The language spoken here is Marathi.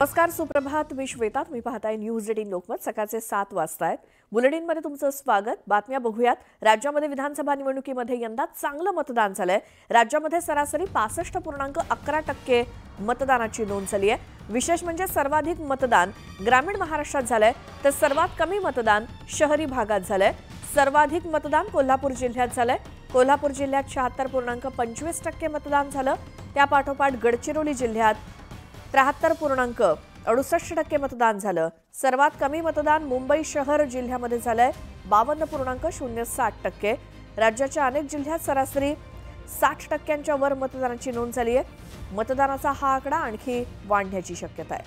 नमस्कार, सुप्रभात. मी श्वेता. तुम्ही पाहताय न्यूज 18 लोकमत. सकाळचे 7 वाजता आहेत. बुलेटिनमध्ये तुमचं स्वागत. बातम्या बघूयात. राज्यामध्ये विधानसभा निवडणुकीमध्ये यंदा चांगलं मतदान झालंय. राज्यामध्ये सरासरी 65.11% मतदानाची नोंद झाली आहे. विशेष म्हणजे सर्वाधिक मतदान ग्रामीण महाराष्ट्रात झालंय, तर सर्वात कमी मतदान शहरी भागात झालंय. सर्वाधिक मतदान कोल्हापूर जिल्ह्यात झालंय. कोल्हापूर जिल्ह्यात 76.25% मतदान झालं. त्यापाठोपाठ गडचिरोली जिल्ह्यात 73.68% मतदान झालं. सर्वात कमी मतदान मुंबई शहर जिल्ह्यामध्ये झालंय, 52.07%. राज्याच्या अनेक जिल्ह्यात सरासरी 60%च्या वर मतदानाची नोंद झाली आहे. मतदानाचा हा आकडा आणखी वाढण्याची शक्यता आहे.